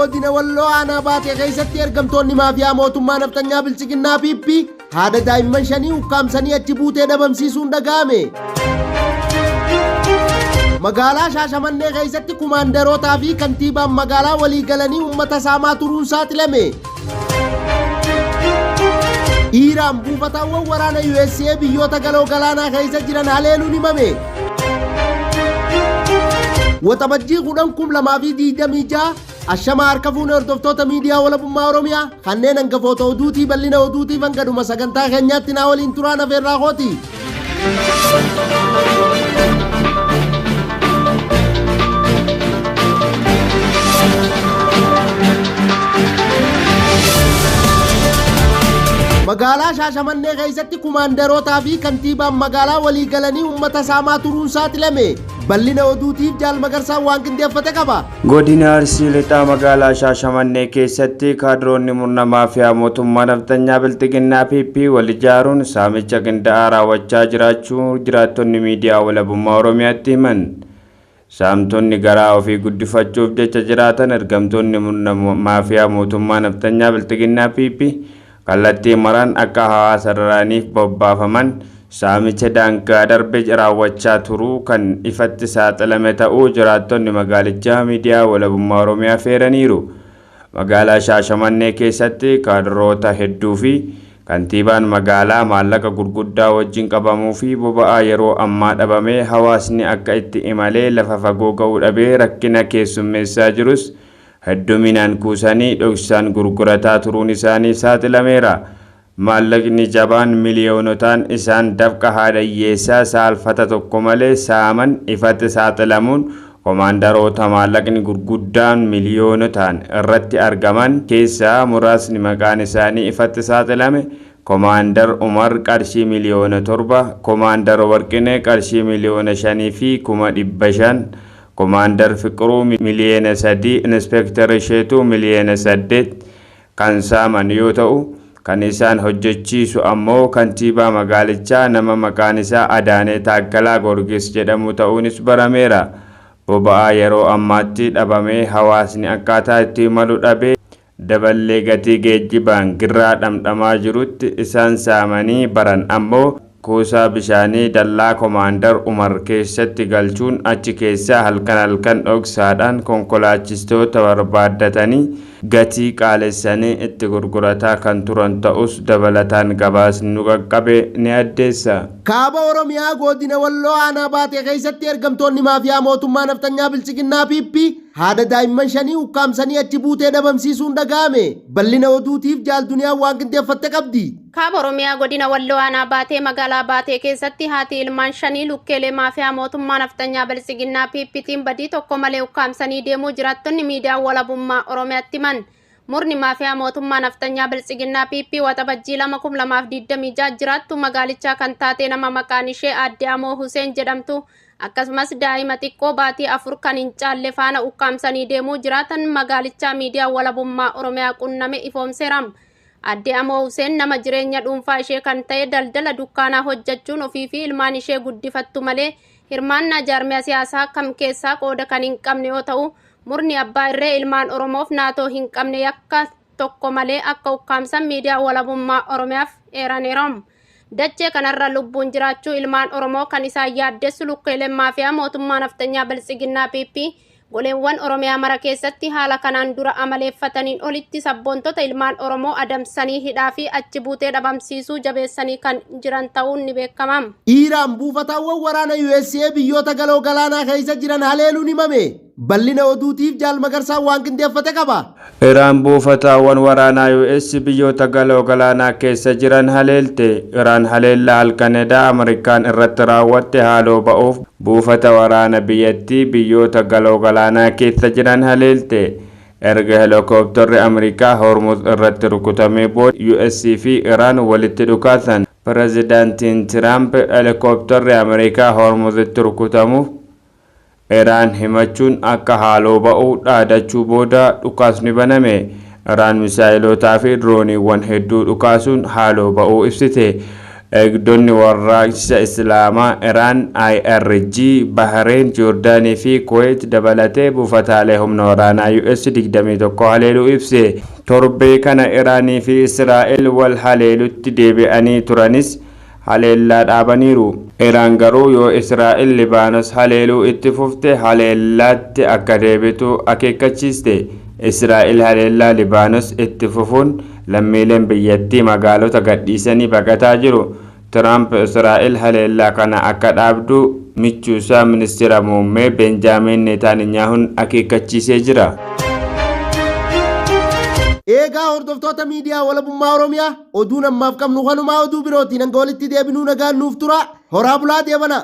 godina Walloo aanaa baatee keessatti ergamtoonni maafiyaa mootummaa naftanyaa bilchiginnaa PP haadha daa'imman shanii ukkaamsanii achi buutee dhabamsiisuun dhaga'ame. Magaalaa Shaashamannee keessatti kumaandarootaa fi kantiibaan magaalaa walii galanii uummata saamaa turuun saaxilame. Iiraan buufataawwan waraana USA biyyoota galoo galaanaa keessa jiran haleeluun himame. Waxabajjii 2026 ashama harka fuune hordoftoota miidiyaa walabummaa Oromiyaa kanneen hangafoota oduutii bal'ina oduutiif hangadhuma sagantaa keenyaatti naa waliin turaan afeerraa kooti. Magaalaa Shaashamannee keessatti kumaandarootaa fi kantiibaan magaalaa walii galanii uummata saamaa turuun saaxilame. Bal'ina oduutiif Jaal Magarsaan waan qindeeffate qaba. Godina Arsii Lixaa magaalaa Shaashamannee keessatti kaadiroonni murna maafiyaa mootummaa naftanyaa bilchiginnaa PP wal ijaaruun saamicha qindaa'aa raawwachaa jiraachuu jiraattonni miidiyaa walabummaa Oromiyaatti himan. Saamtonni garaa ofii guddifachuuf jecha jiraatan ergamtoonni murna maafiyaa mootummaa naftanyaa bilchiginnaa PP kallattii maraan akka hawaasa daraaniif bobbaafaman saamicha daangaa darbe raawwachaa turuu kan ifatti saaxilame ta'uu jiraattonni magaalichaa miidiyaa walabummaa Oromiyaa feeraniiru. Magaalaa Shaashamannee keessatti kaadiroota hedduu fi kantiibaan magaalaa maallaqa gurguddaa wajjin qabamuu fi boba'aa yeroo ammaa dhabamee hawaasni akka itti imalee lafa fagoo ga'uu dhabee rakkina keessummeessaa jirus hedduminaan kuusanii dhoksaan gurgurataa turuun isaanii saaxilameera. Maallaqni jabaan miliyoonotaan isaan dafqa haadha hiyyeessaa saalfata tokko malee saaman ifatti saaxilamuun komaandaroota maallaqni gurguddaan miliyoonotaan irratti argaman keessaa muraasni maqaan isaanii ifatti saaxilame komaandar Umar qarshii miliyoona 7, komaandar Warqinee qarshii miliyoona 5 fi 500,000, komaandar Fiqiruu miliyoona 3, inspektar Sheetuu miliyoona 8 kan saaman yoo ta'u kan isaan hojjechiisu ammoo kantiibaa magaalichaa nama maqaan isaa Adaanee Taaggalaa Gorgis jedhamu ta'uunis barameera. Boba'aa yeroo ammaatti dhabamee hawaasni akkaataa itti malu dhabee daballee gatii geejjibaan girraa dhamdhamaa jirutti isaan saamanii baran ammoo kuusaa bishaanii dallaa komaandar Umar keessatti galchuun achi keessaa halkan dhoksaadhaan konkolaachistoota barbaaddatanii gatii qaalessanii itti gurgurataa kan turan ta'us dabalataan gabaasni nu qaqqabe ni addeessa. Kaaba Oromiyaa godina Walloo aanaa baatee keessatti ergamtoonni maafiyaa mootummaa naftanyaa bilchiginnaa PP haadha daa'imman shanii ukkaamsanii achi buutee dhabamsiisuun dhaga'ame. Bal'ina oduutiif Jaal Duniyaan waan qindeeffatte qabdi. Kaaba Oromiyaa godina Walloo aanaa baatee magaalaa baatee keessatti haati ilmaan shanii lukkeelee maafiyaa mootummaa naftanyaa bilchiginnaa PPtiin badii tokko malee ukkaamsanii deemuu jiraattonni miidiyaa walabummaa Oromiyaatti himan. Murni maafiyaa mootummaa naftanyaa bilchiginnaa PP waxabajjii 2026 jiraattu magaalichaa kan taate nama maqaan ishee Aadde Amoo Huseen jedhamtu akkasumas daa'ima xiqqoo baatii 4 kan hin caalle faana ukkaamsanii deemuu jiraatan magaalichaa miidiyaa walabummaa Oromiyaa qunname ifoomseera. Aadde Amoo Huseen nama jireenya dhuunfaa ishee kan ta'e daldala dukkaanaa hojjechuun ofii fi ilmaan ishee guddifattu malee hirmaannaa jaarmiyaa siyaasaa kam keessaa qooda kan hin qabne yoo ta'u murni abbaa irree ilmaan Oromoof naatoo hin qabne yakka tokko malee akka ukkaamsan miidiyaa walabummaa Oromiyaaf eeraniiru. Dachee kanarra lubbuun jiraachuu ilmaan Oromoo kan isaan yaaddessu lukkeeleen maafiyaa mootummaa naftanyaa bilchiginnaa PP goleewwan Oromiyaa mara keessatti haala kanaan dura amaleeffataniin olitti sabboontota ilmaan Oromoo adamsanii hidhaa fi achi buutee dhabamsiisuu jabeessanii kan jiran ta'uun ni beekama. Iiraan buufataawwan waraana USA biyyoota galoo galaanaa keessa jiran haleeluun himame. Bal'ina oduutiif Jaal Magarsaan waan qindeeffate qaba. Iraan buufataawwan waraanaa US biyyoota galoo galaanaa keessa jiran haleelte. Iraan haleellaa halkanedaa Ameerikaan irratti raawwatte haaloo ba'uuf buufata waraana biyyattii biyyoota galoo galaanaa keessa jiran haleelte. Erga helikopterri Ameerikaa Hormuz irratti rukutamee booda US fi Iraan walitti dhukaasan. Pireezidaantiin Tiraamp helikopterri Ameerikaa Hormuzitti rukutamuuf Iraan himachuun akka haaloo ba'uu dhaadachuu booda dhukaasni baname. Iraan misaayilotaa fi drooniiwwan hedduu dhukaasuun haaloo ba'uu ibsite. eegdonni warraaqsa Islaamaa Iraan, IRG, Bahrain, Jordaanii fi Kuwait dabalatee buufataalee humna waraanaa US 21 haleeluu ibse. Torbee kana Iraanii fi Israa'el wal haleelutti deebi'anii turanis haleellaa dhaabaniiru. Iraan garuu yoo Israa'el Libaanos haleeluu itti fufte haleellaatti akka deebitu akeekkachiiste. Israa'el haleellaa Libaanos itti fufuun lammiileen biyyattii magaalota gadhiisanii baqataa jiru. Trump Israa'el haleellaa kana akka dhaabdu michuusaa ministeera muummee Benjaamin Netanyahuun akeekkachiisee jira. Eegaa hordoftoota miidiyaa walabummaa Oromiyaa oduun ammaaf qabnu kanumaa oduu birootiin hanga walitti deebinuu nagaan nuuf tura. Horaa bulaa deebana.